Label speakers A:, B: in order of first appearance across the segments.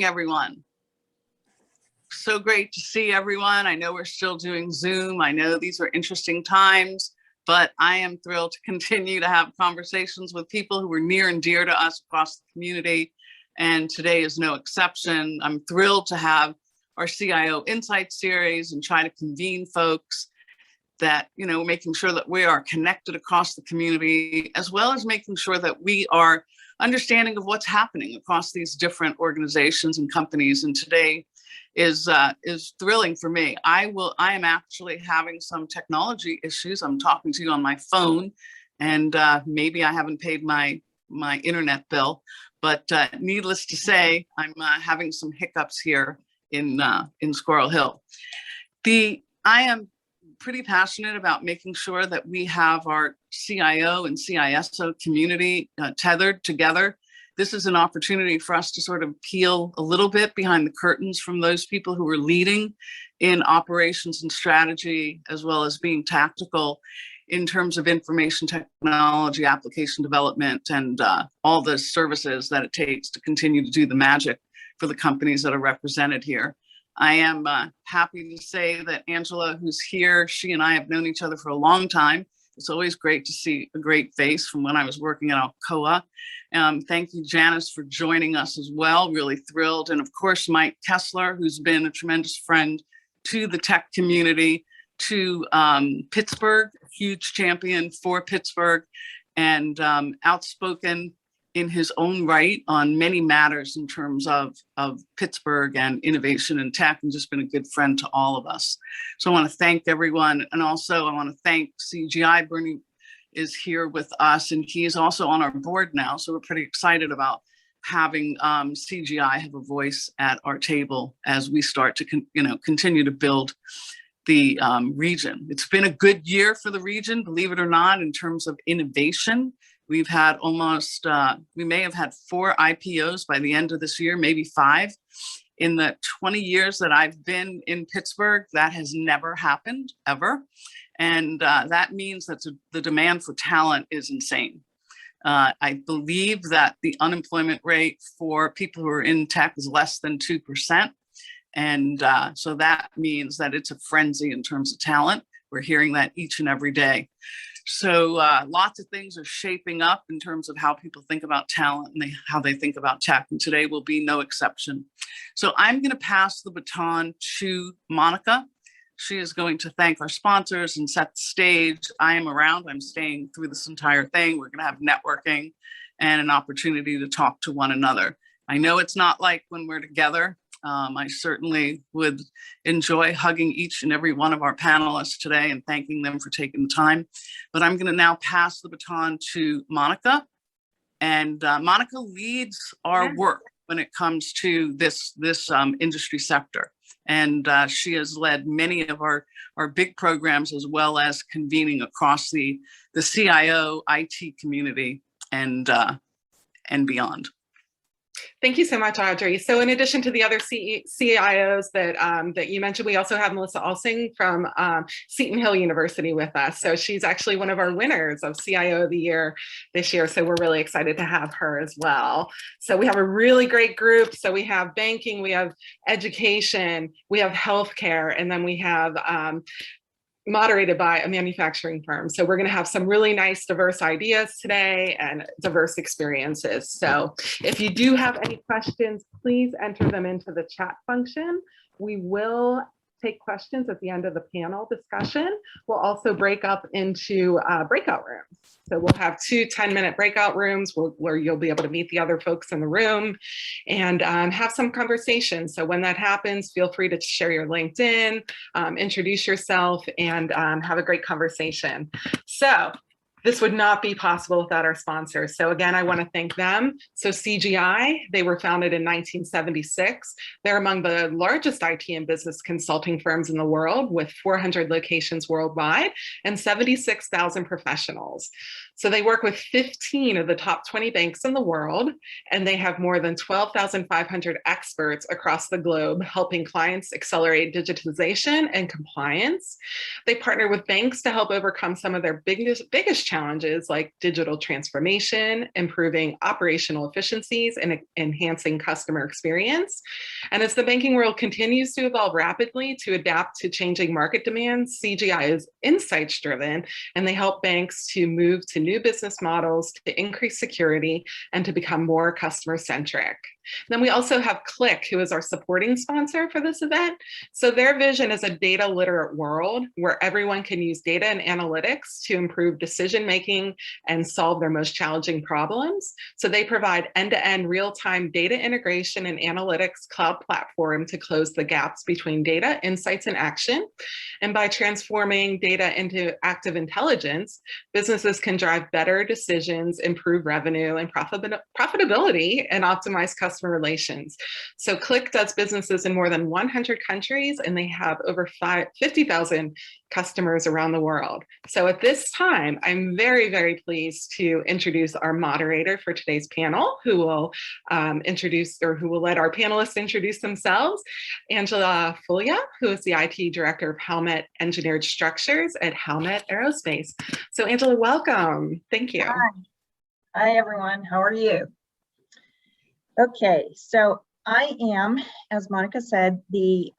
A: everyone. So great to see everyone. I know we're still doing Zoom. I know these are interesting times, but I am thrilled to continue to have conversations with people who are near and dear to us across the community. And today is no exception. I'm thrilled to have our CIO Insight series and try to convene folks that, making sure that we are connected across the community, as well as making sure that we are understanding of what's happening across these different organizations and companies. And today is thrilling for me. I am actually having some technology issues. I'm talking to you on my phone, and maybe I haven't paid my internet bill, but needless to say, I'm having some hiccups here in Squirrel Hill. I am pretty passionate about making sure that we have our CIO and CISO community tethered together. This is an opportunity for us to sort of peel a little bit behind the curtains from those people who are leading in operations and strategy, as well as being tactical in terms of information technology, application development, and all the services that it takes to continue to do the magic for the companies that are represented here. I am happy to say that Angela, who's here, she and I have known each other for a long time. It's always great to see a great face from when I was working at Alcoa. Thank you, Janice, for joining us as well. Really thrilled. And of course, Mike Keslar, who's been a tremendous friend to the tech community, to Pittsburgh, huge champion for Pittsburgh, and outspoken in his own right on many matters in terms of Pittsburgh and innovation and tech, and just been a good friend to all of us. So I want to thank everyone. And also I want to thank CGI. Bernie is here with us, and he is also on our board now. So we're pretty excited about having CGI have a voice at our table as we start to continue to build the region. It's been a good year for the region, believe it or not, in terms of innovation. We've had we may have had 4 IPOs by the end of this year, maybe 5. In the 20 years that I've been in Pittsburgh, that has never happened, ever. And that means that the demand for talent is insane. I believe that the unemployment rate for people who are in tech is less than 2%. And so that means that it's a frenzy in terms of talent. We're hearing that each and every day. So lots of things are shaping up in terms of how people think about talent and how they think about tech. And today will be no exception. So I'm going to pass the baton to Monica. She is going to thank our sponsors and set the stage. I am around. I'm staying through this entire thing. We're going to have networking and an opportunity to talk to one another. I know it's not like when we're together. I certainly would enjoy hugging each and every one of our panelists today and thanking them for taking the time. But I'm going to now pass the baton to Monica. And Monica leads our work when it comes to this industry sector. And she has led many of our big programs, as well as convening across the CIO IT community and beyond.
B: Thank you so much, Audrey. So in addition to the other CIOs that you mentioned, we also have Melissa Alsing from Seton Hill University with us. So she's actually one of our winners of CIO of the Year this year. So we're really excited to have her as well. So we have a really great group. So we have banking, we have education, we have healthcare, and then we have moderated by a manufacturing firm. So we're going to have some really nice diverse ideas today and diverse experiences. So if you do have any questions, please enter them into the chat function. We will take questions at the end of the panel discussion. We'll also break up into breakout rooms. So we'll have 2 10-minute breakout rooms where you'll be able to meet the other folks in the room and have some conversations. So when that happens, feel free to share your LinkedIn, introduce yourself, and have a great conversation. So this would not be possible without our sponsors. So again, I want to thank them. So CGI, they were founded in 1976. They're among the largest IT and business consulting firms in the world, with 400 locations worldwide and 76,000 professionals. So they work with 15 of the top 20 banks in the world, and they have more than 12,500 experts across the globe helping clients accelerate digitization and compliance. They partner with banks to help overcome some of their biggest challenges like digital transformation, improving operational efficiencies, and enhancing customer experience. And as the banking world continues to evolve rapidly to adapt to changing market demands, CGI is insights driven, and they help banks to move to new business models, to increase security, and to become more customer centric. Then we also have Click, who is our supporting sponsor for this event. So their vision is a data literate world where everyone can use data and analytics to improve decision making and solve their most challenging problems. So they provide end-to-end real-time data integration and analytics cloud platform to close the gaps between data, insights, and action. And by transforming data into active intelligence, businesses can drive better decisions, improve revenue and profitability, and optimize customer relations. So Click does businesses in more than 100 countries, and they have over 50,000 customers around the world. So at this time, I'm very, very pleased to introduce our moderator for today's panel, who will let our panelists introduce themselves. Angela Fulia, who is the IT Director of Howmet Engineered Structures at Howmet Aerospace. So Angela, welcome. Thank you.
C: Hi, everyone. How are you? Okay, so I am, as Monica said, the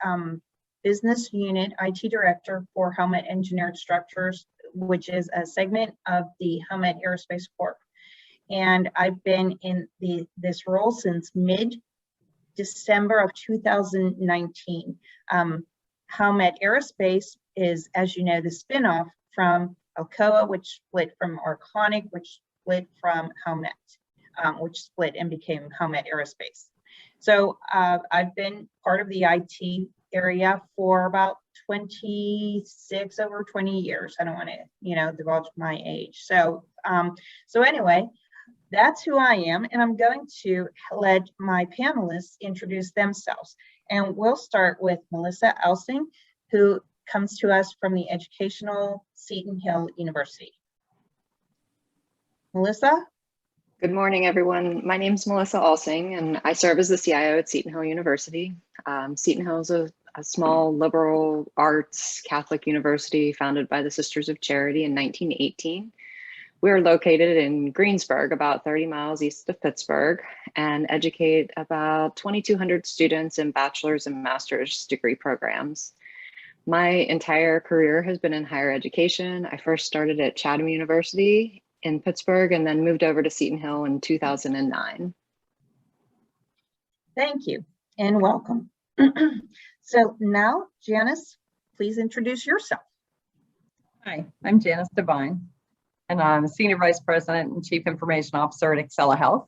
C: Business Unit IT Director for Howmet Engineered Structures, which is a segment of the Howmet Aerospace Corp. And I've been in this role since mid-December of 2019. Howmet Aerospace is, as you know, the spinoff from Alcoa, which split from Arconic, which split from Howmet. Which split and became Howmet Aerospace. So I've been part of the IT area for about over 20 years. I don't want to, divulge my age. So anyway, that's who I am, and I'm going to let my panelists introduce themselves. And we'll start with Melissa Alsing, who comes to us from the educational Seton Hill University. Melissa?
D: Good morning, everyone. My name is Melissa Alsing, and I serve as the CIO at Seton Hill University. Seton Hill is a small liberal arts Catholic university founded by the Sisters of Charity in 1918. We are located in Greensburg, about 30 miles east of Pittsburgh, and educate about 2,200 students in bachelor's and master's degree programs. My entire career has been in higher education. I first started at Chatham University in Pittsburgh and then moved over to Seton Hill in 2009.
C: Thank you and welcome. So now, Janice, please introduce yourself.
E: Hi, I'm Janice Devine, and I'm Senior Vice President and Chief Information Officer at Excela Health.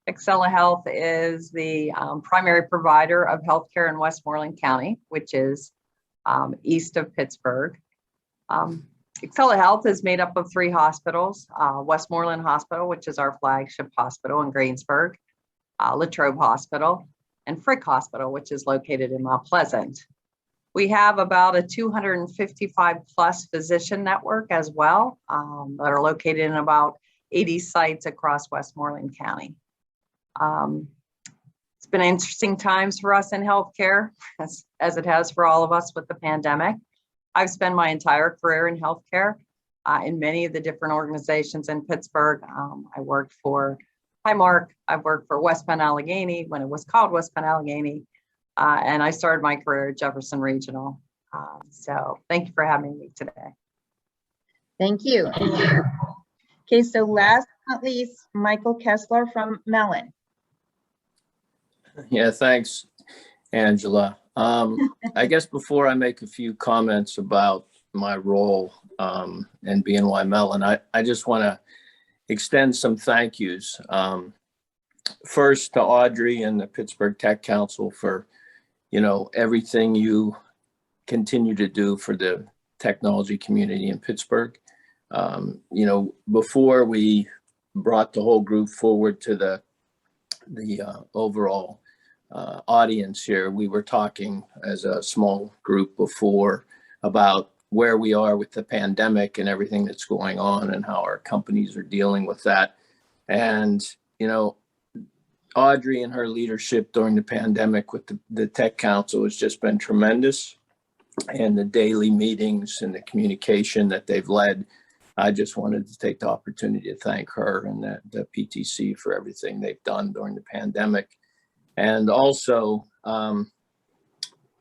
E: Excela Health is the primary provider of healthcare in Westmoreland County, which is east of Pittsburgh. Excela Health is made up of 3 hospitals, Westmoreland Hospital, which is our flagship hospital in Greensburg, Latrobe Hospital, and Frick Hospital, which is located in Mount Pleasant. We have about a 255 plus physician network as well that are located in about 80 sites across Westmoreland County. It's been interesting times for us in healthcare, as it has for all of us with the pandemic. I've spent my entire career in healthcare in many of the different organizations in Pittsburgh. I worked for Highmark. I've worked for West Penn Allegheny when it was called West Penn Allegheny. And I started my career at Jefferson Regional. So thank you for having me today.
C: Thank you. Okay, so last but not least, Michael Keslar from Mellon.
F: Yeah, thanks, Angela. I guess before I make a few comments about my role in BNY Mellon, I just want to extend some thank yous. First to Audrey and the Pittsburgh Tech Council for, everything you continue to do for the technology community in Pittsburgh. Before we brought the whole group forward to the overall audience here, we were talking as a small group before about where we are with the pandemic and everything that's going on and how our companies are dealing with that. And, you know, Audrey and her leadership during the pandemic with the Tech Council has just been tremendous. And the daily meetings and the communication that they've led, I just wanted to take the opportunity to thank her and the PTC for everything they've done during the pandemic. And also,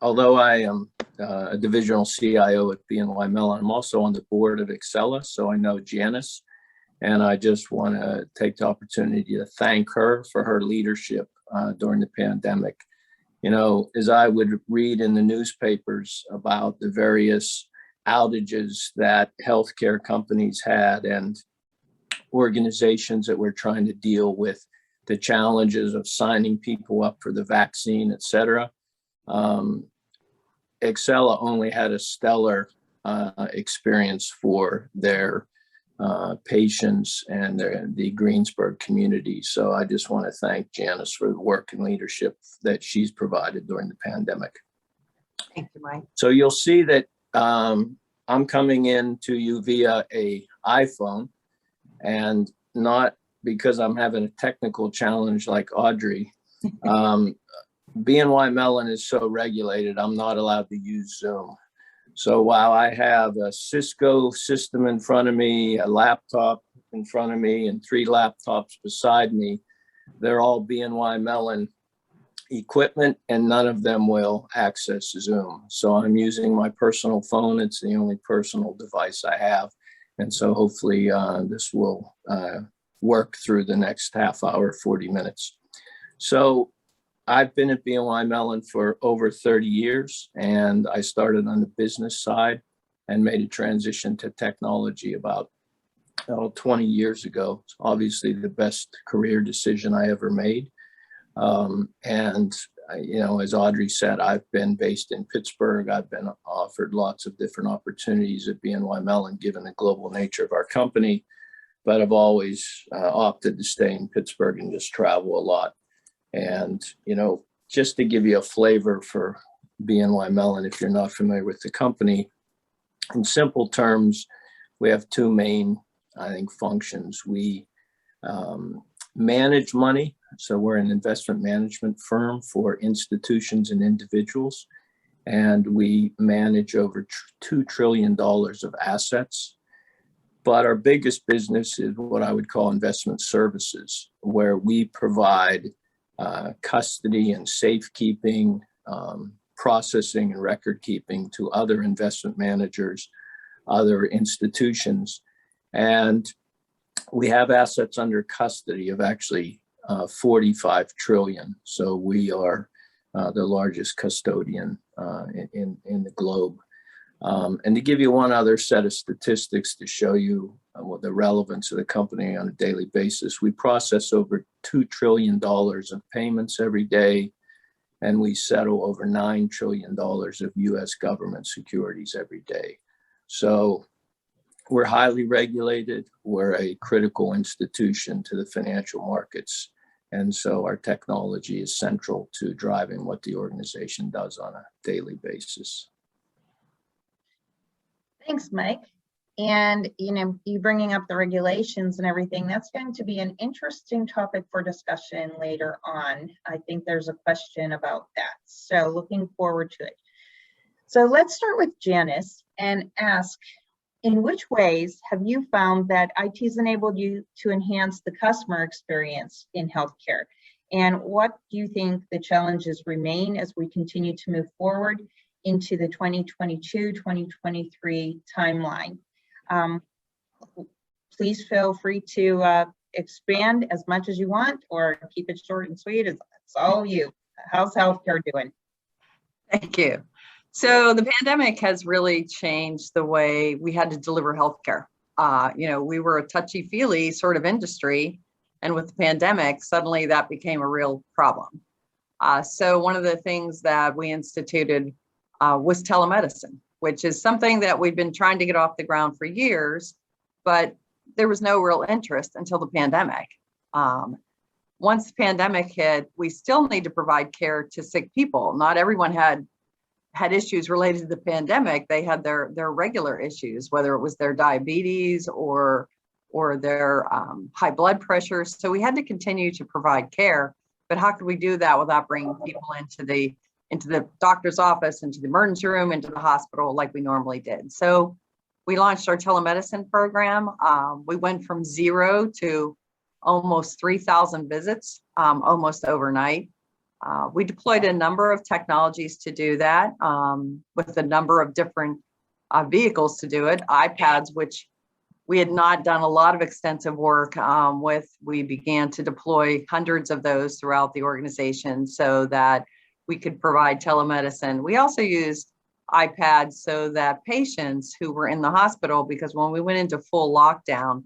F: although I am a divisional CIO at BNY Mellon, I'm also on the board of Excela, so I know Janice. And I just want to take the opportunity to thank her for her leadership during the pandemic. You know, as I would read in the newspapers about the various outages that healthcare companies had and organizations that were trying to deal with the challenges of signing people up for the vaccine, et cetera. Excela only had a stellar experience for their patients and the Greensburg community. So I just want to thank Janice for the work and leadership that she's provided during the pandemic.
E: Thank you, Mike.
F: So you'll see that I'm coming in to you via a iPhone, and not because I'm having a technical challenge like Audrey. BNY Mellon is so regulated, I'm not allowed to use Zoom. So while I have a Cisco system in front of me, a laptop in front of me, and 3 laptops beside me, they're all BNY Mellon equipment, and none of them will access Zoom. So I'm using my personal phone. It's the only personal device I have. And so hopefully this will work through the next half hour, 40 minutes. So I've been at BNY Mellon for over 30 years, and I started on the business side and made a transition to technology about 20 years ago. It's obviously the best career decision I ever made. And, you know, as Audrey said, I've been based in Pittsburgh. I've been offered lots of different opportunities at BNY Mellon, given the global nature of our company, but I've always opted to stay in Pittsburgh and just travel a lot. And, you know, just to give you a flavor for BNY Mellon, if you're not familiar with the company, in simple terms, we have 2 main, I think, functions. We manage money. So we're an investment management firm for institutions and individuals. And we manage over $2 trillion of assets. But our biggest business is what I would call investment services, where we provide custody and safekeeping, processing and record keeping to other investment managers, other institutions. And we have assets under custody of actually 45 trillion. So we are the largest custodian in the globe. And to give you one other set of statistics to show you what the relevance of the company on a daily basis, we process over $2 trillion of payments every day, and we settle over $9 trillion of US government securities every day. So we're highly regulated. We're a critical institution to the financial markets. And so our technology is central to driving what the organization does on a daily basis.
C: Thanks, Mike. And, you know, you bringing up the regulations and everything, that's going to be an interesting topic for discussion later on. I think there's a question about that. So looking forward to it. So let's start with Janice and ask, in which ways have you found that IT has enabled you to enhance the customer experience in healthcare? And what do you think the challenges remain as we continue to move forward into the 2022-2023 timeline? Please feel free to expand as much as you want, or keep it short and sweet. It's all you. How's healthcare doing?
E: Thank you. So the pandemic has really changed the way we had to deliver healthcare. You know, we were a touchy-feely sort of industry, and with the pandemic, suddenly that became a real problem. So one of the things that we instituted was telemedicine, which is something that we've been trying to get off the ground for years, but there was no real interest until the pandemic. Once the pandemic hit, we still need to provide care to sick people. Not everyone had had issues related to the pandemic, they had their regular issues, whether it was their diabetes or their high blood pressure. So we had to continue to provide care, but how could we do that without bringing people into the doctor's office, into the emergency room, into the hospital like we normally did? So we launched our telemedicine program. We went from 0 to almost 3,000 visits almost overnight. We deployed a number of technologies to do that, with a number of different vehicles to do it. iPads, which we had not done a lot of extensive work with. We began to deploy hundreds of those throughout the organization so that we could provide telemedicine. We also used iPads so that patients who were in the hospital, because when we went into full lockdown,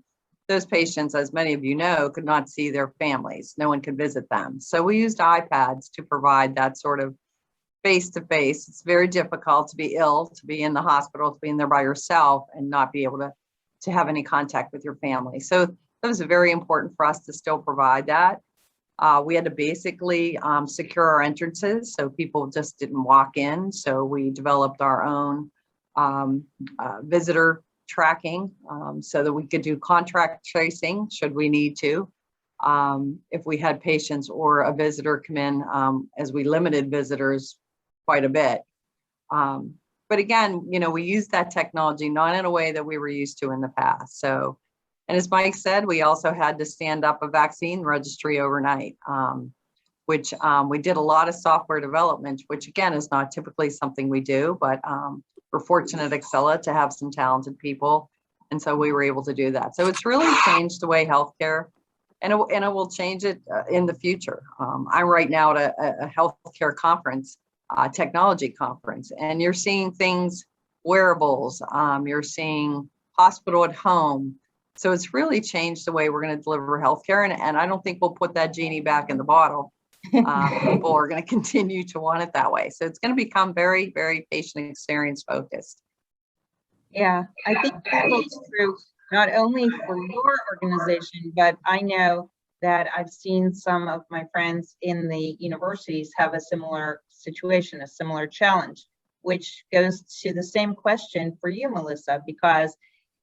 E: those patients, as many of you know, could not see their families. No one could visit them. So we used iPads to provide that sort of face-to-face. It's very difficult to be ill, to be in the hospital, to be in there by yourself and not be able to have any contact with your family. So that was very important for us to still provide that. We had to basically secure our entrances so people just didn't walk in. So we developed our own visitor tracking so that we could do contract tracing should we need to, if we had patients or a visitor come in, as we limited visitors quite a bit. But again, we used that technology not in a way that we were used to in the past. So, and as Mike said, we also had to stand up a vaccine registry overnight, which we did a lot of software development, which again is not typically something we do, but we're fortunate at Excela to have some talented people. And so we were able to do that. So it's really changed the way healthcare, and it will change it in the future. I'm right now at a healthcare conference, technology conference, and you're seeing things, wearables, you're seeing hospital at home. So it's really changed the way we're going to deliver healthcare. And I don't think we'll put that genie back in the bottle. People are going to continue to want it that way. So it's going to become very, very patient experience focused.
C: Yeah, I think that holds true not only for your organization, but I know that I've seen some of my friends in the universities have a similar situation, a similar challenge, which goes to the same question for you, Melissa, because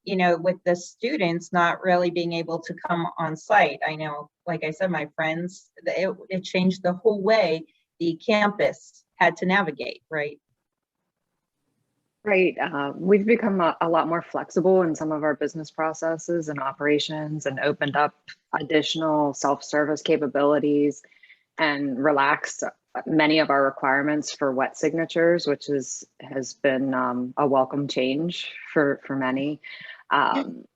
C: with the students not really being able to come on site. I know, like I said, my friends, it changed the whole way the campus had to navigate, right?
D: Right. We've become a lot more flexible in some of our business processes and operations, and opened up additional self-service capabilities and relaxed many of our requirements for wet signatures, which has been a welcome change for many.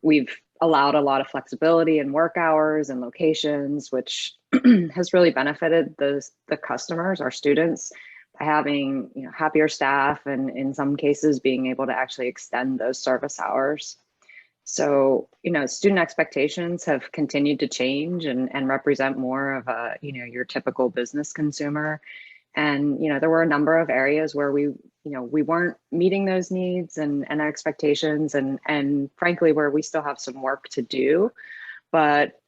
D: We've allowed a lot of flexibility in work hours and locations, which has really benefited the customers, our students, by having happier staff, and in some cases being able to actually extend those service hours. So student expectations have continued to change and represent more of a your typical business consumer. And there were a number of areas where we weren't meeting those needs and expectations, and frankly where we still have some work to do. But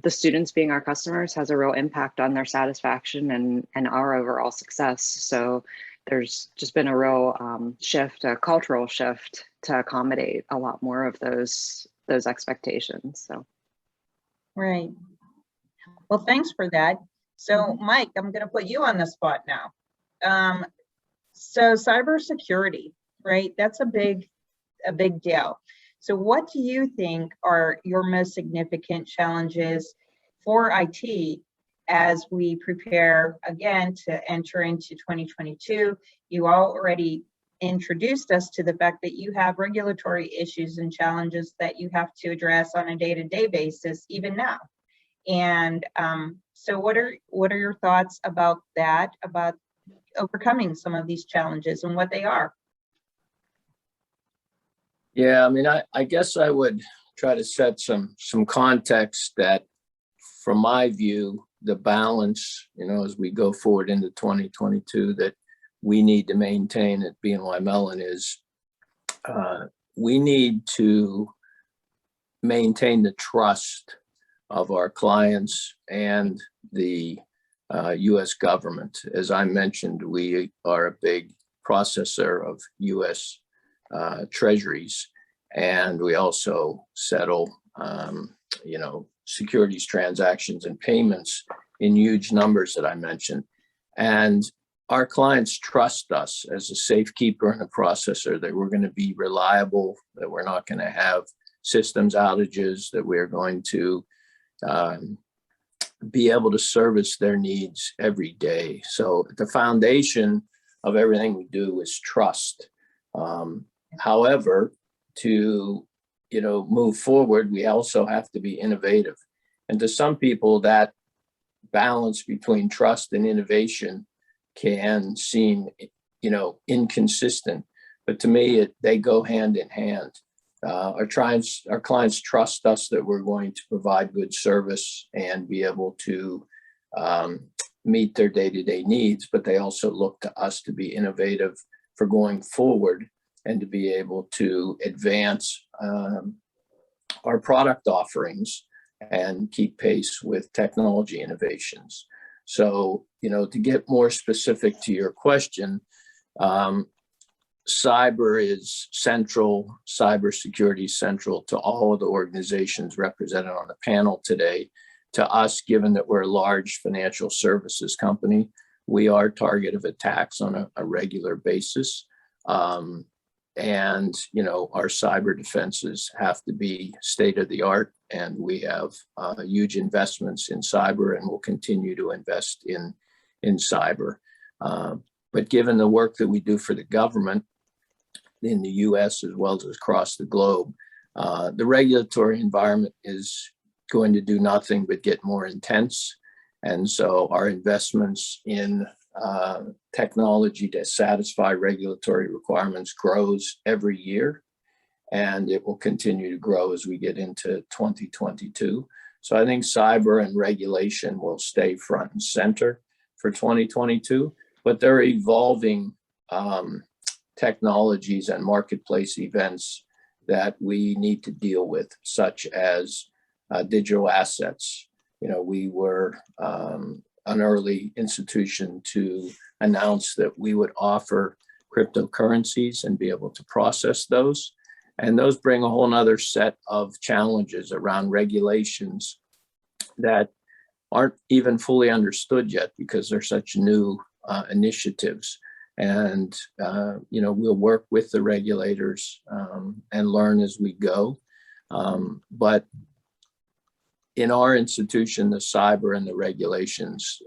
D: the students being our customers has a real impact on their satisfaction and our overall success. So there's just been a real shift, a cultural shift to accommodate a lot more of those expectations. So,
C: Right. Well, thanks for that. So, Mike, I'm going to put you on the spot now. So, cybersecurity, right? That's a big deal. So, what do you think are your most significant challenges for IT as we prepare again to enter into 2022? You already introduced us to the fact that you have regulatory issues and challenges that you have to address on a day-to-day basis, even now. And so what are your thoughts about that, about overcoming some of these challenges and what they are?
F: Yeah, I mean, I guess I would try to set some context that, from my view, the balance, as we go forward into 2022, that we need to maintain at BNY Mellon is we need to maintain the trust of our clients and the U.S. government. As I mentioned, we are a big processor of US treasuries. And we also settle, securities transactions and payments in huge numbers that I mentioned. And our clients trust us as a safekeeper and a processor, that we're going to be reliable, that we're not going to have systems outages, that we're going to be able to service their needs every day. So the foundation of everything we do is trust. However, to move forward, we also have to be innovative. And to some people, that balance between trust and innovation can seem, inconsistent. But to me, they go hand in hand. Our clients trust us that we're going to provide good service and be able to meet their day-to-day needs, but they also look to us to be innovative for going forward and to be able to advance our product offerings and keep pace with technology innovations. So, to get more specific to your question, cyber is central, cybersecurity is central to all of the organizations represented on the panel today. To us, given that we're a large financial services company, we are target of attacks on a regular basis. And our cyber defenses have to be state of the art, and we have huge investments in cyber, and will continue to invest in cyber. But given the work that we do for the government in the US as well as across the globe, the regulatory environment is going to do nothing but get more intense. And so our investments in technology to satisfy regulatory requirements grows every year, and it will continue to grow as we get into 2022. So I think cyber and regulation will stay front and center for 2022, but there are evolving technologies and marketplace events that we need to deal with, such as digital assets. We were an early institution to announce that we would offer cryptocurrencies and be able to process those. And those bring a whole nother set of challenges around regulations that aren't even fully understood yet because they're such new initiatives. And, we'll work with the regulators and learn as we go. But in our institution, the cyber and the regulations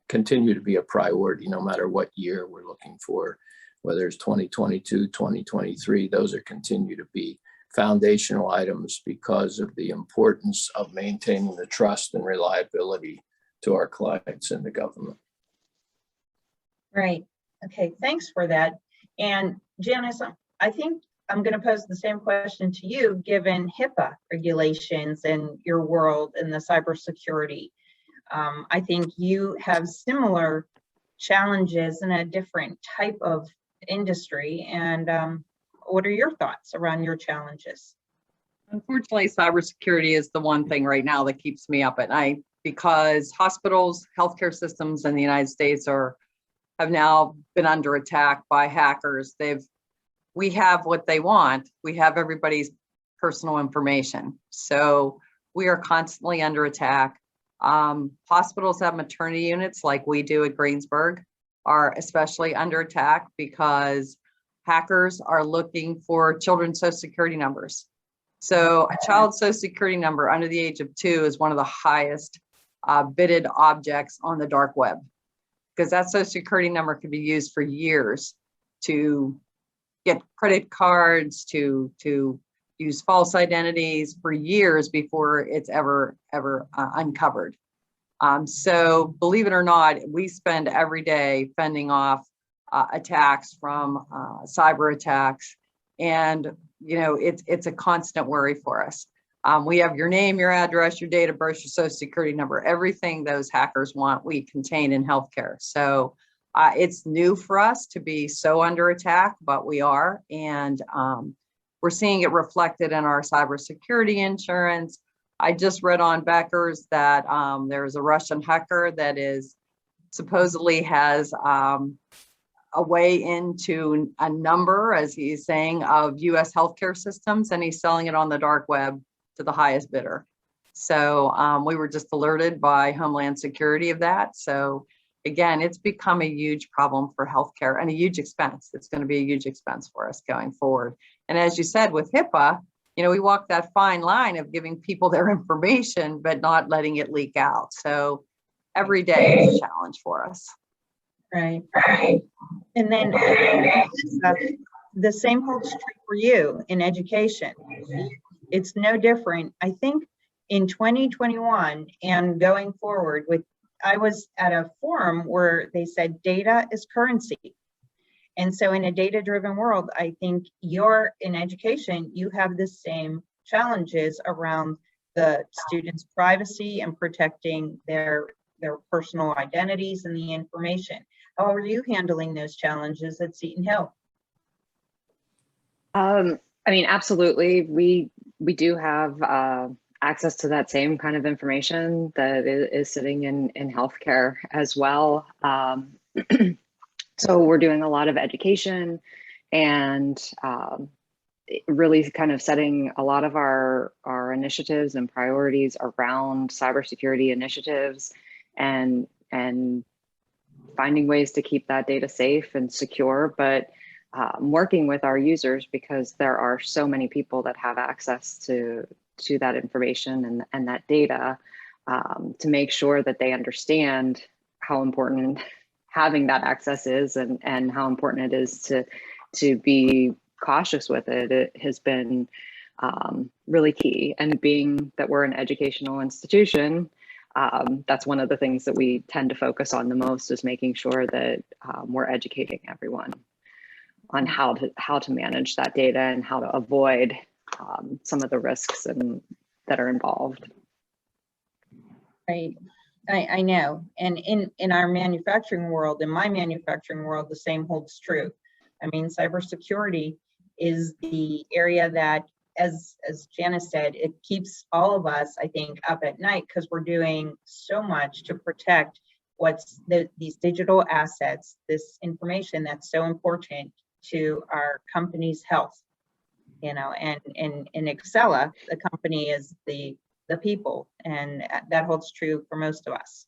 F: continue to be a priority, no matter what year we're looking for, whether it's 2022, 2023, those are continue to be foundational items because of the importance of maintaining the trust and reliability to our clients and the government.
C: Right. Okay, thanks for that. And Janice, I think I'm going to pose the same question to you, given HIPAA regulations in your world in the cybersecurity. I think you have similar challenges in a different type of industry. And what are your thoughts around your challenges?
E: Unfortunately, cybersecurity is the one thing right now that keeps me up at night, because hospitals, healthcare systems in the United States have now been under attack by hackers. We have what they want. We have everybody's personal information. So we are constantly under attack. Hospitals have maternity units like we do at Greensburg are especially under attack because hackers are looking for children's social security numbers. So a child's social security number under the age of 2 is one of the highest bidded objects on the dark web, because that social security number can be used for years to get credit cards, to use false identities for years before it's ever uncovered. So believe it or not, we spend every day fending off attacks from cyber attacks, and it's a constant worry for us. We have your name, your address, your date of birth, your social security number, everything those hackers want, we contain in healthcare. So it's new for us to be so under attack, but we are, and we're seeing it reflected in our cybersecurity insurance. I just read on Becker's that there's a Russian hacker that is supposedly has a way into a number, as he's saying, of US healthcare systems, and he's selling it on the dark web to the highest bidder. So we were just alerted by Homeland Security of that. So again, it's become a huge problem for healthcare and a huge expense. It's going to be a huge expense for us going forward. And as you said, with HIPAA, you know, we walk that fine line of giving people their information, but not letting it leak out. So every day is a challenge for us.
C: Right. And then the same holds true for you in education. It's no different. I think in 2021 and going forward I was at a forum where they said data is currency. And so in a data-driven world, I think in education, you have the same challenges around the students' privacy and protecting their personal identities and the information. How are you handling those challenges at Seton Hill?
D: I mean, absolutely. We do have access to that same kind of information that is sitting in healthcare as well. So we're doing a lot of education and really kind of setting a lot of our initiatives and priorities around cybersecurity initiatives and finding ways to keep that data safe and secure, but working with our users, because there are so many people that have access to that information and that data, to make sure that they understand how important having that access is and how important it is to be cautious with it. It has been really key. And being that we're an educational institution, that's one of the things that we tend to focus on the most, is making sure that we're educating everyone on how to manage that data and how to avoid some of the risks that are involved.
C: Right. I know. And in our manufacturing world, in my manufacturing world, the same holds true. I mean, cybersecurity is the area that, as Janice said, it keeps all of us, I think, up at night, because we're doing so much to protect these digital assets, this information that's so important to our company's health. You know, and in Excela, the company is the people, and that holds true for most of us.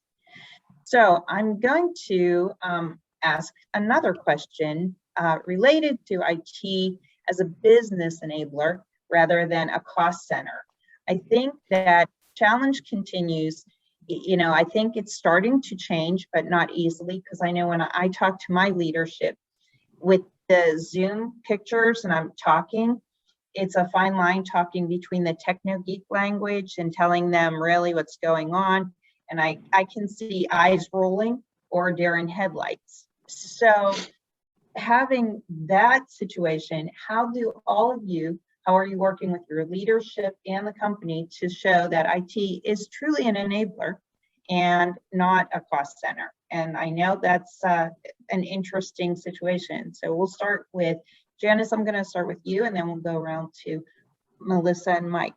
C: So I'm going to ask another question related to IT as a business enabler rather than a cost center. I think that challenge continues. You know, I think it's starting to change, but not easily, because I know when I talk to my leadership with the Zoom pictures and I'm talking, it's a fine line talking between the techno geek language and telling them really what's going on. And I can see eyes rolling or deer in headlights. So having that situation, how are you working with your leadership and the company to show that IT is truly an enabler and not a cost center? And I know that's an interesting situation. So we'll start with Janice. I'm going to start with you, and then we'll go around to Melissa and Mike.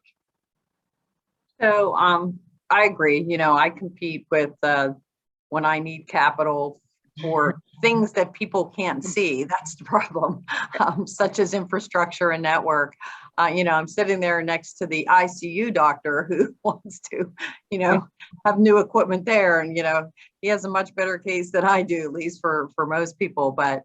E: So I agree. You know, I compete with when I need capital for things that people can't see. That's the problem, such as infrastructure and network. You know, I'm sitting there next to the ICU doctor who wants to, you know, have new equipment there. And, you know, he has a much better case than I do, at least for most people. But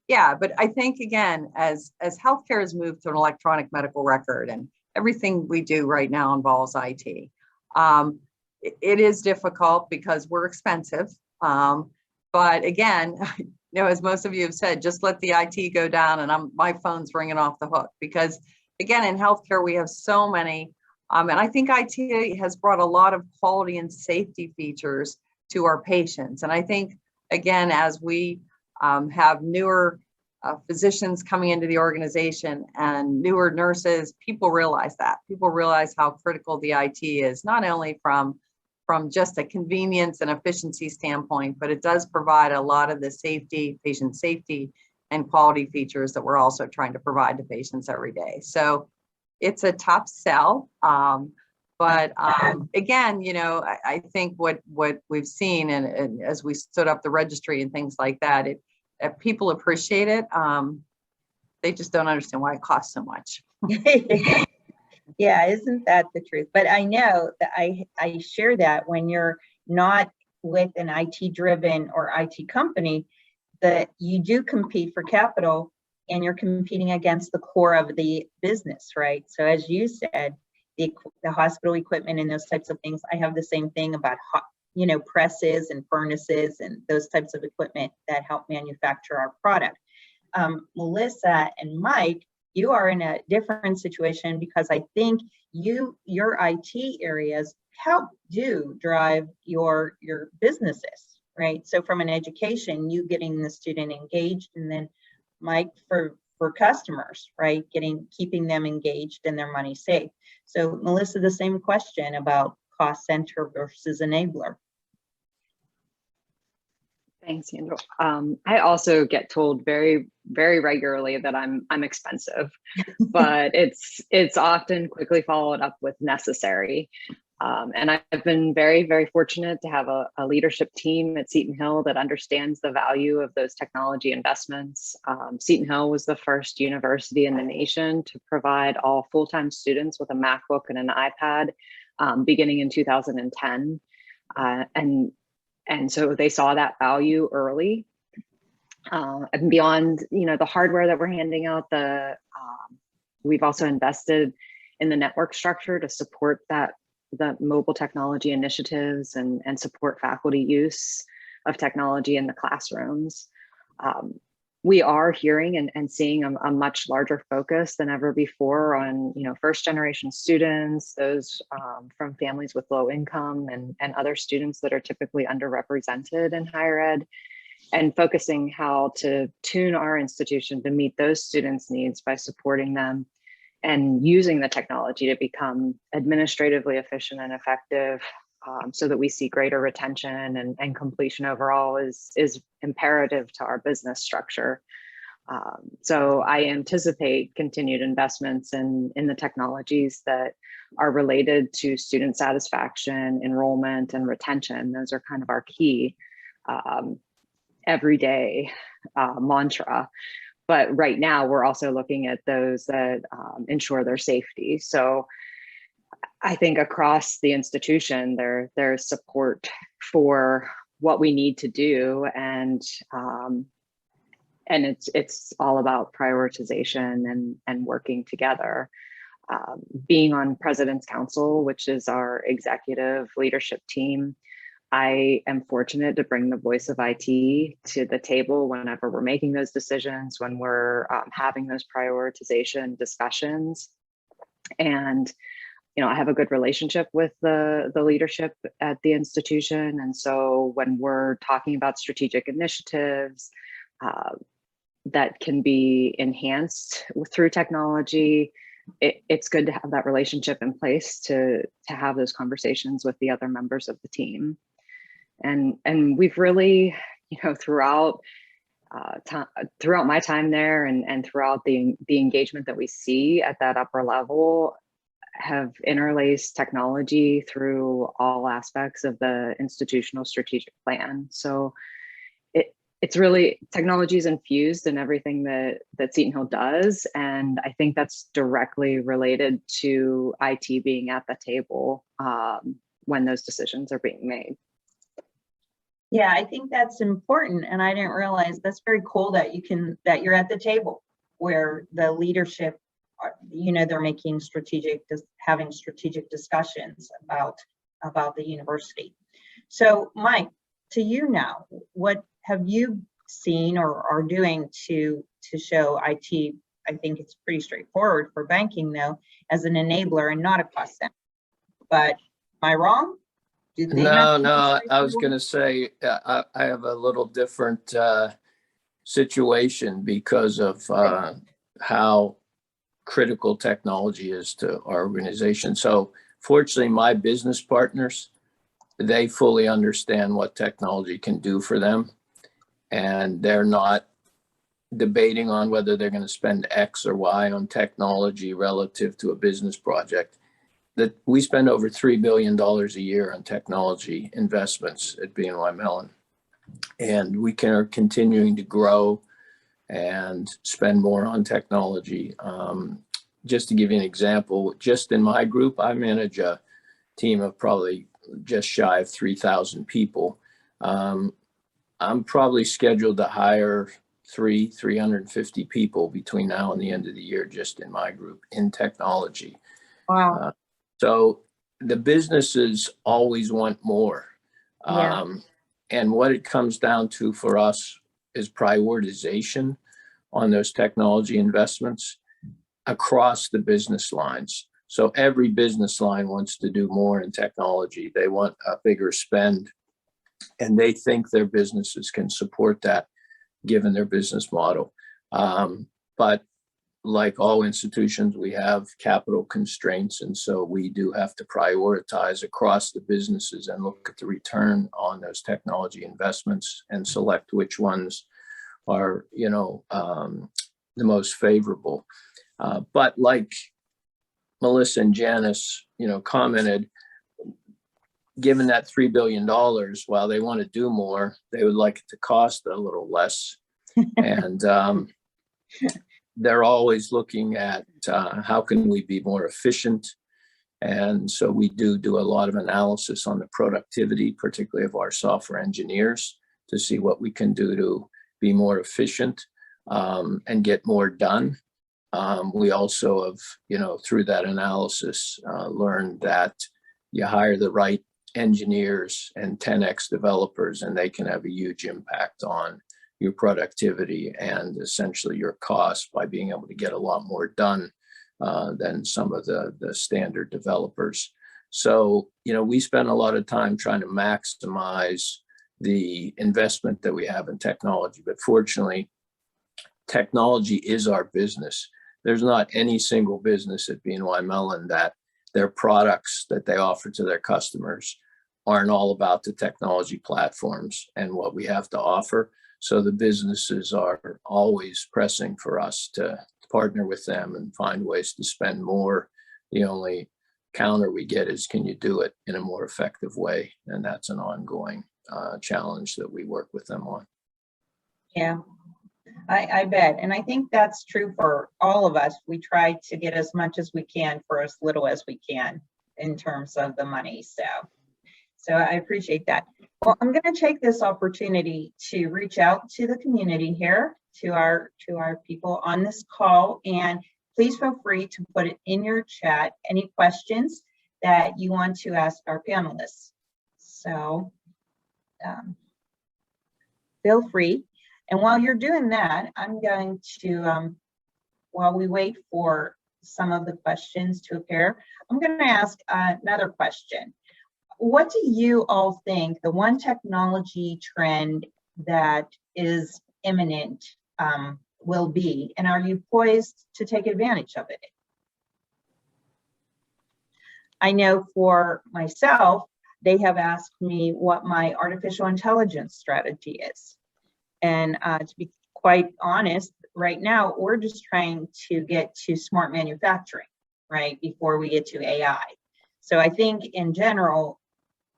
E: yeah, but I think, again, as healthcare has moved to an electronic medical record, and everything we do right now involves IT, it is difficult because we're expensive. But again, you know, as most of you have said, just let the IT go down and my phone's ringing off the hook, because again, in healthcare, we have so many, and I think IT has brought a lot of quality and safety features to our patients. And I think, again, as we have newer physicians coming into the organization and newer nurses, people realize that. People realize how critical the IT is, not only from just a convenience and efficiency standpoint, but it does provide a lot of the safety, patient safety and quality features that we're also trying to provide to patients every day. So it's a tough sell. But again, you know, I think what we've seen, and as we stood up the registry and things like that, people appreciate it. They just don't understand why it costs so much.
C: Yeah, isn't that the truth? But I know that I share that when you're not with an IT driven or IT company, that you do compete for capital and you're competing against the core of the business, right? So as you said, the hospital equipment and those types of things, I have the same thing about presses and furnaces and those types of equipment that help manufacture our product. Melissa and Mike, you are in a different situation because I think your IT areas do drive your businesses, right? So from an education, you getting the student engaged, and then Mike for customers, right? Keeping them engaged and their money safe. So Melissa, the same question about cost center versus enabler.
D: Thanks, Andrew. I also get told very, very regularly that I'm expensive, but it's often quickly followed up with necessary. And I've been very, very fortunate to have a leadership team at Seton Hill that understands the value of those technology investments. Seton Hill was the first university in the nation to provide all full-time students with a MacBook and an iPad beginning in 2010. And so they saw that value early. And beyond, the hardware that we're handing out, we've also invested in the network structure to support the mobile technology initiatives and support faculty use of technology in the classrooms. We are hearing and seeing a much larger focus than ever before on, first generation students, those from families with low income and other students that are typically underrepresented in higher ed, and focusing how to tune our institution to meet those students' needs by supporting them and using the technology to become administratively efficient and effective, so that we see greater retention and completion overall is imperative to our business structure. So I anticipate continued investments in the technologies that are related to student satisfaction, enrollment, and retention. Those are kind of our key everyday mantra. But right now, we're also looking at those that ensure their safety. So I think across the institution, there's support for what we need to do, and it's all about prioritization and working together. Being on President's Council, which is our executive leadership team, I am fortunate to bring the voice of IT to the table whenever we're making those decisions, when we're having those prioritization discussions. And I have a good relationship with the leadership at the institution. And so when we're talking about strategic initiatives that can be enhanced through technology, it's good to have that relationship in place to have those conversations with the other members of the team. And we've really, throughout my time there and throughout the engagement that we see at that upper level, have interlaced technology through all aspects of the institutional strategic plan. So it's really, technology is infused in everything that Seton Hill does. And I think that's directly related to IT being at the table when those decisions are being made.
C: Yeah, I think that's important. And I didn't realize that's very cool that you're at the table where the leadership, they're making having strategic discussions about the university. So Mike, to you now, what have you seen or are doing to show IT? I think it's pretty straightforward for banking though, as an enabler and not a cost center. But am I wrong?
F: No, I was going to say I have a little different situation because of how critical technology is to our organization. So fortunately, my business partners, they fully understand what technology can do for them. And they're not debating on whether they're going to spend X or Y on technology relative to a business project. That we spend over $3 billion a year on technology investments at BNY Mellon. and we are continuing to grow and spend more on technology. Just to give you an example, just in my group, I manage a team of probably just shy of 3,000 people. I'm probably scheduled to hire 350 people between now and the end of the year, just in my group in technology.
C: Wow.
F: So the businesses always want more.
C: Yeah.
F: And what it comes down to for us is prioritization on those technology investments across the business lines. So every business line wants to do more in technology. They want a bigger spend, and they think their businesses can support that given their business model. But like all institutions, we have capital constraints. And so we do have to prioritize across the businesses and look at the return on those technology investments and select which ones are, the most favorable. But like Melissa and Janice, commented, given that $3 billion, while they want to do more, they would like it to cost a little less. And they're always looking at how can we be more efficient. And so we do a lot of analysis on the productivity, particularly of our software engineers, to see what we can do to be more efficient and get more done. We also have, through that analysis, learned that you hire the right engineers and 10x developers, and they can have a huge impact on your productivity and essentially your cost by being able to get a lot more done than some of the standard developers. So, we spend a lot of time trying to maximize the investment that we have in technology, but fortunately, technology is our business. There's not any single business at BNY Mellon that their products that they offer to their customers aren't all about the technology platforms and what we have to offer. So the businesses are always pressing for us to partner with them and find ways to spend more. The only counter we get is, can you do it in a more effective way? And that's an ongoing challenge that we work with them on.
C: Yeah, I bet. And I think that's true for all of us. We try to get as much as we can for as little as we can in terms of the money. So I appreciate that. Well, I'm going to take this opportunity to reach out to the community here, to our people on this call, and please feel free to put it in your chat, any questions that you want to ask our panelists. So feel free. And while you're doing that, I'm going to, while we wait for some of the questions to appear, I'm going to ask another question. What do you all think the one technology trend that is imminent will be? And are you poised to take advantage of it? I know for myself, they have asked me what my artificial intelligence strategy is. And to be quite honest, right now, we're just trying to get to smart manufacturing, right, before we get to AI. So I think in general,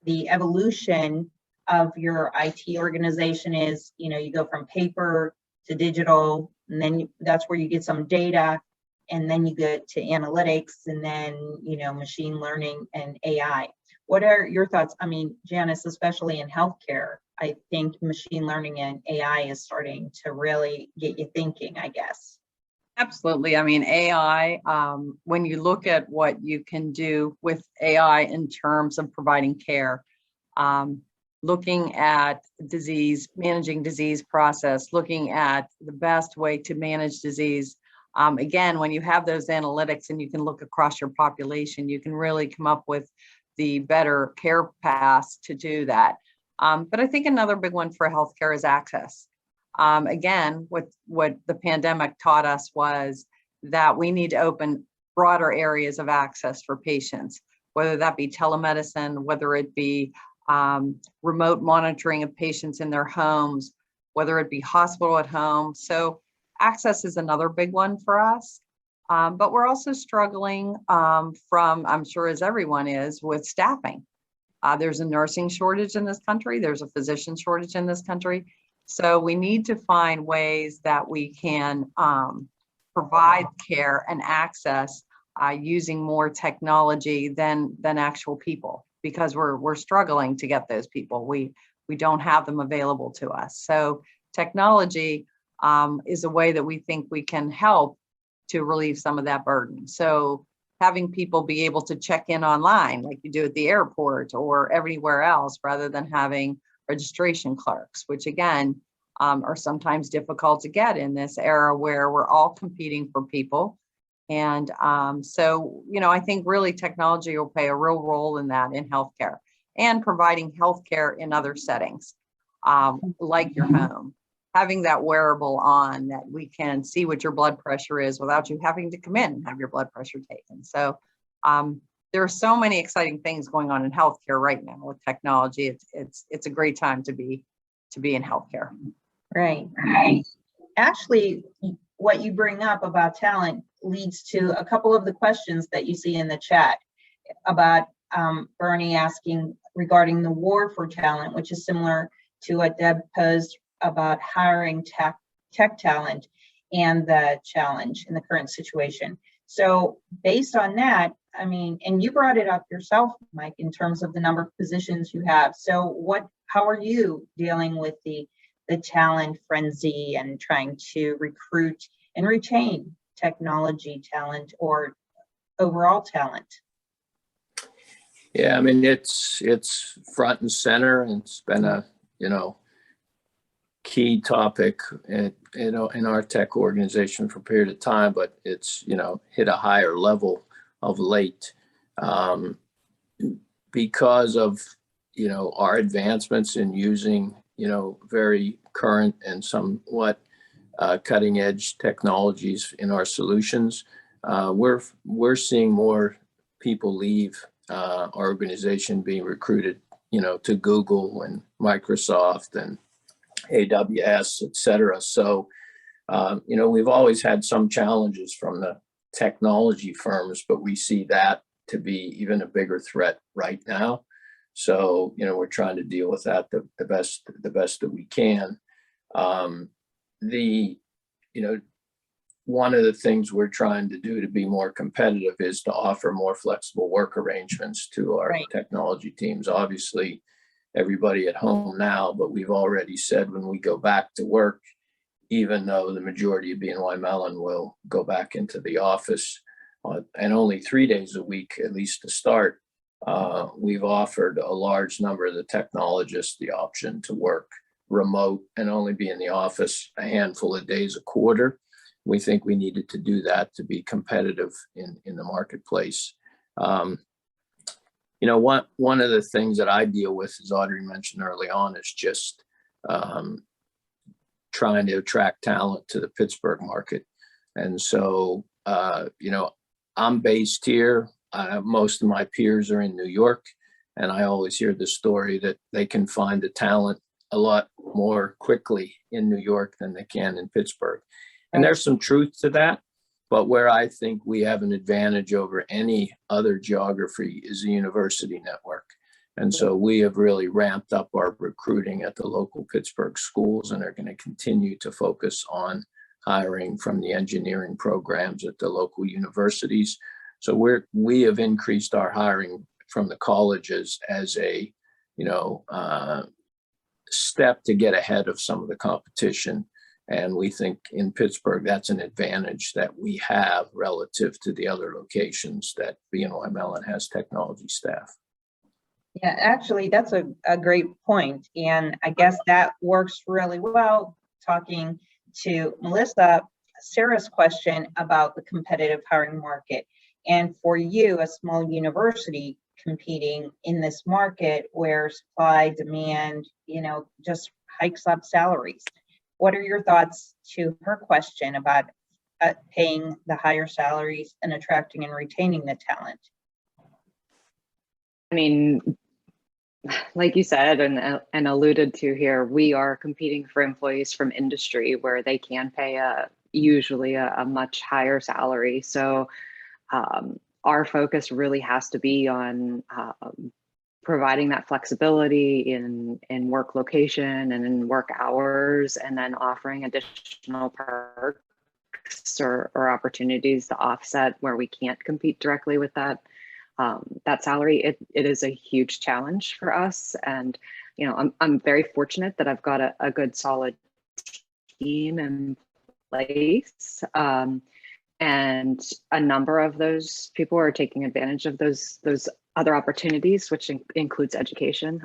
C: the evolution of your IT organization is, you go from paper to digital, and then that's where you get some data, and then you get to analytics, and then, machine learning and AI. What are your thoughts? I mean, Janice, especially in healthcare, I think machine learning and AI is starting to really get you thinking, I guess.
E: Absolutely. I mean, AI, when you look at what you can do with AI in terms of providing care, looking at disease, managing disease process, looking at the best way to manage disease. Again, when you have those analytics and you can look across your population, you can really come up with the better care paths to do that. But I think another big one for healthcare is access. Again, what the pandemic taught us was that we need to open broader areas of access for patients, whether that be telemedicine, whether it be remote monitoring of patients in their homes, whether it be hospital at home. So access is another big one for us. But we're also struggling from, I'm sure as everyone is, with staffing. There's a nursing shortage in this country. There's a physician shortage in this country. So we need to find ways that we can provide care and access using more technology than actual people, because we're struggling to get those people. We don't have them available to us. So technology is a way that we think we can help to relieve some of that burden. So having people be able to check in online like you do at the airport or everywhere else, rather than having registration clerks, which again, are sometimes difficult to get in this era where we're all competing for people. And so, you know, I think really technology will play a real role in that in healthcare and providing healthcare in other settings, like your home. Having that wearable on that we can see what your blood pressure is without you having to come in and have your blood pressure taken. So there are so many exciting things going on in healthcare right now with technology. It's a great time to be in healthcare.
C: Right. Actually, what you bring up about talent leads to a couple of the questions that you see in the chat about Bernie asking regarding the war for talent, which is similar to what Deb posed about hiring tech talent and the challenge in the current situation. So based on that, I mean, and you brought it up yourself, Mike, in terms of the number of positions you have. So how are you dealing with the talent frenzy and trying to recruit and retain technology talent or overall talent?
F: Yeah, I mean, it's front and center, and it's been a, you know, key topic in our tech organization for a period of time, but it's, you know, hit a higher level of late because of, you know, our advancements in using, you know, very current and somewhat cutting edge technologies in our solutions. We're seeing more people leave our organization being recruited, you know, to Google and Microsoft and AWS, et cetera. So, you know, we've always had some challenges from the technology firms, but we see that to be even a bigger threat right now. So, you know, we're trying to deal with that the best that we can. You know, one of the things we're trying to do to be more competitive is to offer more flexible work arrangements to our technology teams. Obviously, everybody at home now, but we've already said when we go back to work, even though the majority of BNY Mellon will go back into the office and only 3 days a week, at least to start, we've offered a large number of the technologists the option to work remote and only be in the office a handful of days a quarter. We think we needed to do that to be competitive in the marketplace. You know, one of the things that I deal with, as Audrey mentioned early on, is just trying to attract talent to the Pittsburgh market. And so, you know, I'm based here. Most of my peers are in New York, and I always hear the story that they can find the talent a lot more quickly in New York than they can in Pittsburgh. And there's some truth to that. But where I think we have an advantage over any other geography is the university network. And so we have really ramped up our recruiting at the local Pittsburgh schools and are going to continue to focus on hiring from the engineering programs at the local universities. So we have increased our hiring from the colleges as a, you know, step to get ahead of some of the competition. And we think in Pittsburgh, that's an advantage that we have relative to the other locations that BNY Mellon has technology staff.
C: Yeah, actually, that's a great point. And I guess that works really well, talking to Melissa, Sarah's question about the competitive hiring market. And for you, a small university competing in this market where supply, demand, you know, just hikes up salaries. What are your thoughts to her question about paying the higher salaries and attracting and retaining the talent?
D: I mean, like you said and alluded to here, we are competing for employees from industry where they can pay usually a much higher salary. So our focus really has to be on providing that flexibility in work location and in work hours, and then offering additional perks or opportunities to offset where we can't compete directly with that salary, it is a huge challenge for us. And I'm very fortunate that I've got a good solid team in place, and a number of those people are taking advantage of those other opportunities, which includes education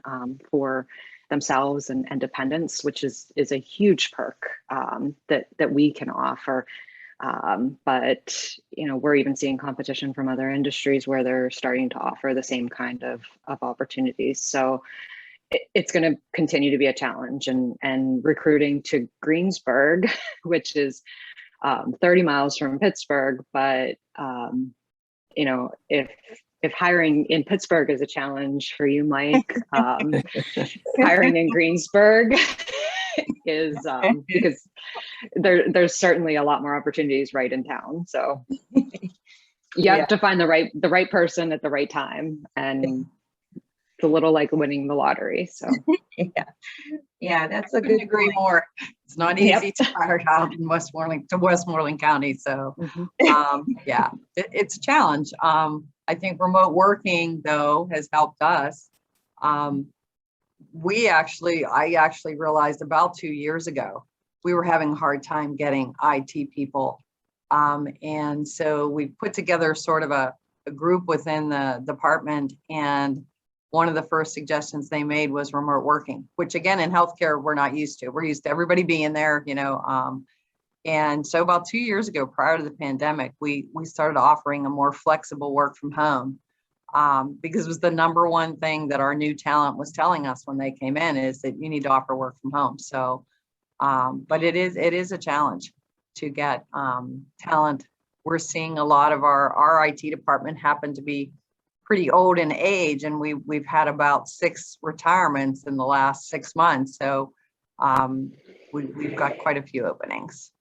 D: for themselves and dependents, which is a huge perk that we can offer. But we're even seeing competition from other industries where they're starting to offer the same kind of opportunities. So it's going to continue to be a challenge, and recruiting to Greensburg, which is 30 miles from Pittsburgh. But if hiring in Pittsburgh is a challenge for you, Mike, hiring in Greensburg is because there's certainly a lot more opportunities right in town. So you have to find the right person at the right time, and it's a little like winning the lottery. So
G: yeah, that's
E: I
G: a
E: couldn't
G: good
E: agree
G: point.
E: more. It's not easy to hire out in Westmoreland County. So yeah, it's a challenge. I think remote working though has helped us. I actually realized about 2 years ago, we were having a hard time getting IT people. And so we put together sort of a group within the department, and one of the first suggestions they made was remote working, which again, in healthcare, we're not used to. We're used to everybody being there, and so about 2 years ago, prior to the pandemic, we started offering a more flexible work from home, because it was the number one thing that our new talent was telling us when they came in, is that you need to offer work from home. So, but it is a challenge to get talent. We're seeing a lot of our IT department happen to be pretty old in age, and we've had about 6 retirements in the last 6 months. So we've got quite a few openings.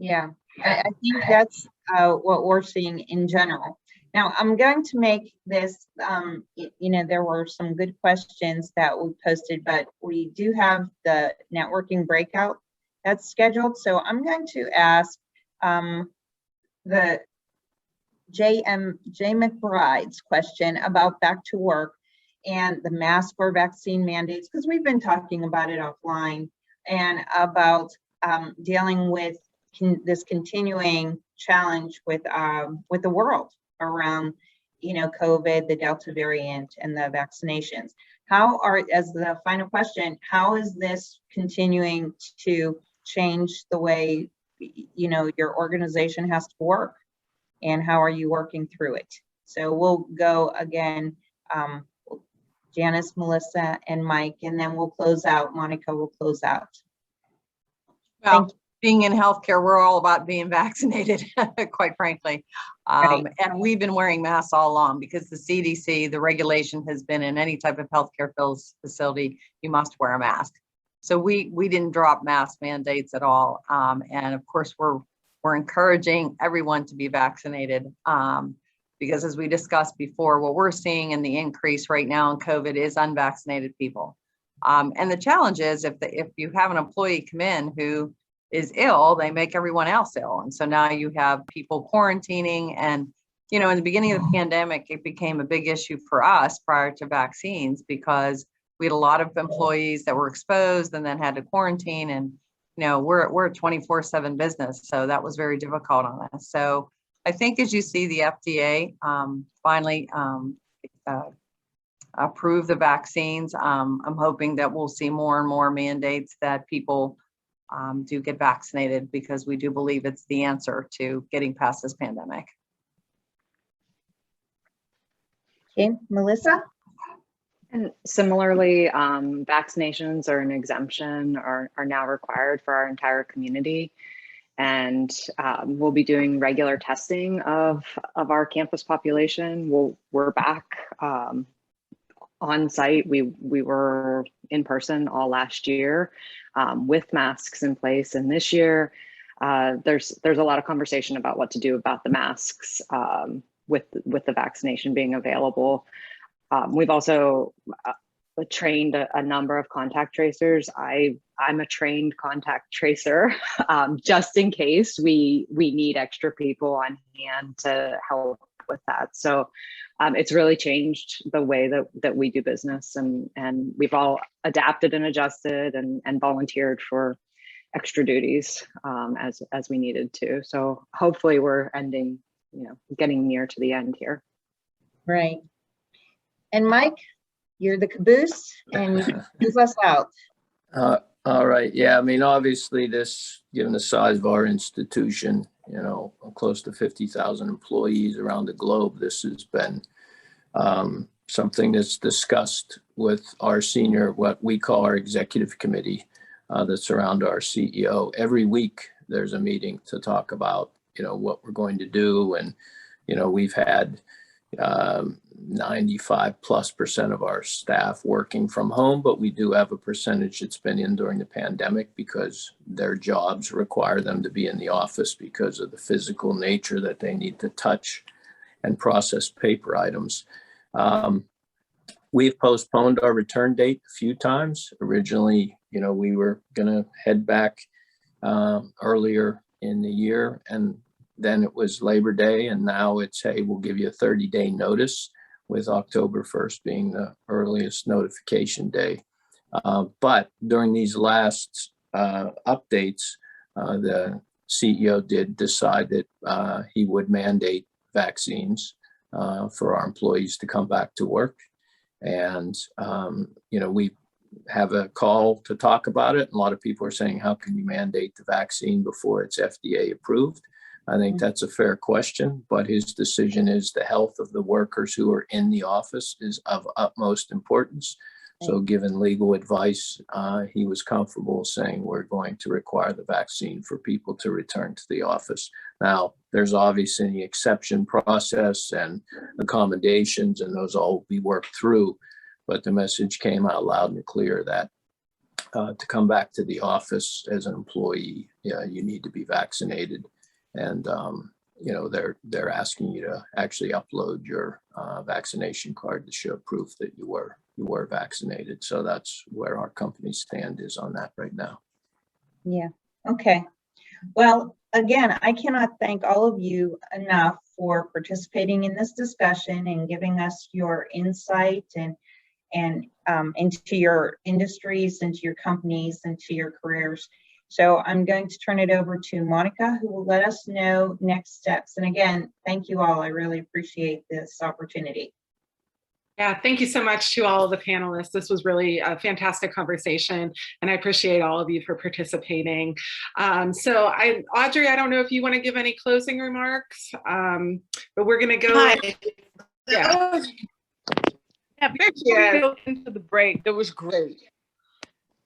C: Yeah, I think that's what we're seeing in general. Now, I'm going to make this, there were some good questions that we posted, but we do have the networking breakout that's scheduled. So I'm going to ask the Jay McBride's question about back to work and the mask or vaccine mandates, because we've been talking about it offline, and about dealing with this continuing challenge with the world around, COVID, the Delta variant, and the vaccinations. As the final question, how is this continuing to change the way, your organization has to work, and how are you working through it? So we'll go again, Janice, Melissa, and Mike, and then we'll close out. Monica will close out.
E: Well, being in healthcare, we're all about being vaccinated, quite frankly.
C: Right.
E: And we've been wearing masks all along, because the CDC, the regulation has been, in any type of healthcare facility, you must wear a mask. So we didn't drop mask mandates at all. And of course, we're encouraging everyone to be vaccinated, because as we discussed before, what we're seeing in the increase right now in COVID is unvaccinated people. And the challenge is, if you have an employee come in who is ill, they make everyone else ill. And so now you have people quarantining. And, in the beginning of the pandemic, it became a big issue for us prior to vaccines, because we had a lot of employees that were exposed and then had to quarantine. And, we're a 24/7 business. So that was very difficult on us. So I think as you see the FDA finally approve the vaccines, I'm hoping that we'll see more and more mandates that people do get vaccinated, because we do believe it's the answer to getting past this pandemic.
C: Okay, Melissa?
D: And similarly, vaccinations are an exemption, are now required for our entire community. And we'll be doing regular testing of our campus population. We're back on site. We were in person all last year with masks in place. And this year, there's a lot of conversation about what to do about the masks with the vaccination being available. We've also trained a number of contact tracers. I'm a trained contact tracer, just in case we need extra people on hand to help with that. So it's really changed the way that we do business, and we've all adapted and adjusted and volunteered for extra duties as we needed to. So hopefully we're ending, getting near to the end here.
C: Right. And Mike, you're the caboose and move us out.
F: All right. Yeah. I mean, obviously this, given the size of our institution, close to 50,000 employees around the globe, this has been something that's discussed with our senior, what we call our executive committee, that's around our CEO. Every week there's a meeting to talk about, what we're going to do. And, we've had 95+% of our staff working from home, but we do have a percentage that's been in during the pandemic because their jobs require them to be in the office because of the physical nature that they need to touch and process paper items. We've postponed our return date a few times. Originally, we were going to head back earlier in the year, and then it was Labor Day, and now it's, hey, we'll give you a 30-day notice, with October 1st being the earliest notification day. But during these last updates, the CEO did decide that he would mandate vaccines for our employees to come back to work. And, we have a call to talk about it. A lot of people are saying, how can you mandate the vaccine before it's FDA approved? I think that's a fair question, but his decision is the health of the workers who are in the office is of utmost importance. So given legal advice, he was comfortable saying we're going to require the vaccine for people to return to the office. Now, there's obviously an exception process and accommodations, and those all will be worked through. But the message came out loud and clear that to come back to the office as an employee, you need to be vaccinated. And, they're asking you to actually upload your vaccination card to show proof that you were vaccinated. So that's where our company's stand is on that right now.
C: Yeah. Okay. Well, again, I cannot thank all of you enough for participating in this discussion and giving us your insight and into your industries, into your companies, into your careers. So I'm going to turn it over to Monica, who will let us know next steps. And again, thank you all. I really appreciate this opportunity.
B: Yeah, thank you so much to all of the panelists. This was really a fantastic conversation, and I appreciate all of you for participating. Audrey, I don't know if you want to give any closing remarks, but we're going to go.
A: Hi.
B: Yeah.
A: Before we go into the break, that was great.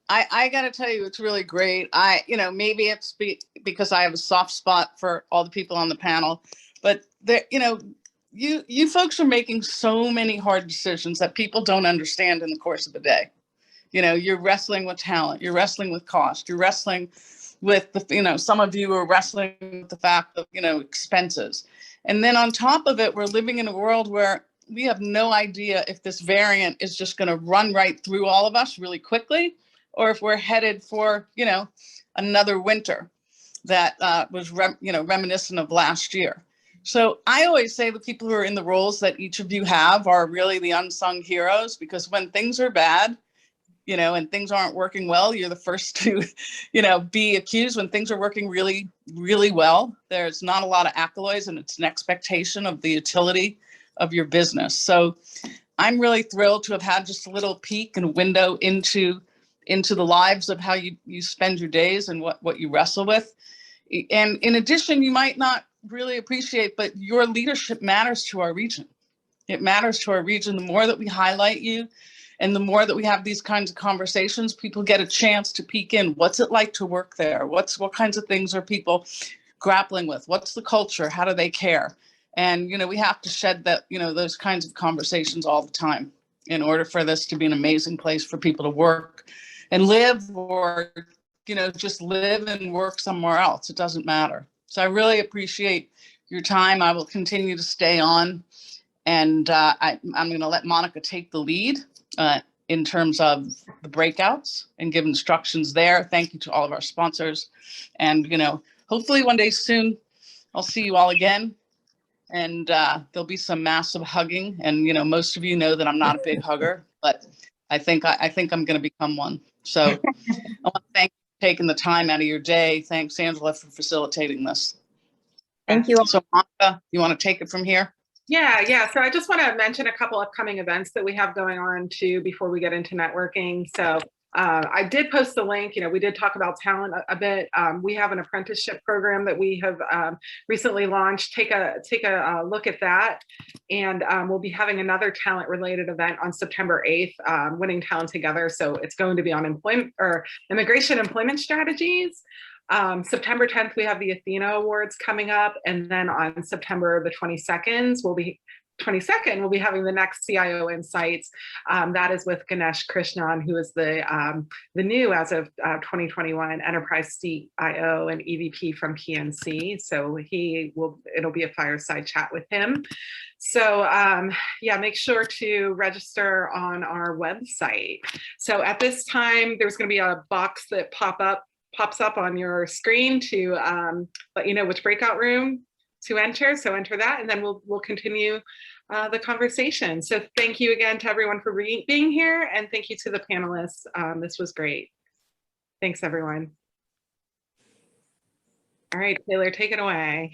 A: I got to tell you, it's really great. Maybe it's because I have a soft spot for all the people on the panel, but you folks are making so many hard decisions that people don't understand in the course of the day. You're wrestling with talent, you're wrestling with cost, you're wrestling with some of you are wrestling with the fact of, expenses. And then on top of it, we're living in a world where we have no idea if this variant is just going to run right through all of us really quickly, or if we're headed for, another winter that was reminiscent of last year. So I always say the people who are in the roles that each of you have are really the unsung heroes, because when things are bad, and things aren't working well, you're the first to, be accused. When things are working really, really well, there's not a lot of accolades, and it's an expectation of the utility of your business. So I'm really thrilled to have had just a little peek and window into the lives of how you spend your days and what you wrestle with. And in addition, you might not really appreciate, but your leadership matters to our region. It matters to our region. The more that we highlight you and the more that we have these kinds of conversations, people get a chance to peek in. What's it like to work there? What kinds of things are people grappling with? What's the culture? How do they care? And, we have to shed that, those kinds of conversations all the time in order for this to be an amazing place for people to work and live, or, just live and work somewhere else. It doesn't matter. So I really appreciate your time. I will continue to stay on And I'm going to let Monica take the lead in terms of the breakouts and give instructions there. Thank you to all of our sponsors. And, hopefully one day soon, I'll see you all again. And there'll be some massive hugging. And, most of you know that I'm not a big hugger, but I think I'm going to become one. So I want to thank you for taking the time out of your day. Thanks, Angela, for facilitating this.
C: Thank you.
A: So Monica, you want to take it from here?
B: Yeah. So I just want to mention a couple upcoming events that we have going on too before we get into networking. So I did post the link. We did talk about talent a bit. We have an apprenticeship program that we have recently launched. Take a look at that, and we'll be having another talent related event on September 8th, Winning Talent Together. So it's going to be on employment or immigration employment strategies. September 10th, we have the Athena Awards coming up. And then on September the 22nd, we'll be having the next CIO Insights. That is with Ganesh Krishnan, who is the new, as of 2021, Enterprise CIO and EVP from PNC. So it'll be a fireside chat with him. So make sure to register on our website. So at this time, there's going to be a box that pops up on your screen to let you know which breakout room to enter. So enter that, and then we'll continue the conversation. So thank you again to everyone for being here, and thank you to the panelists. This was great. Thanks, everyone. All right, Taylor, take it away.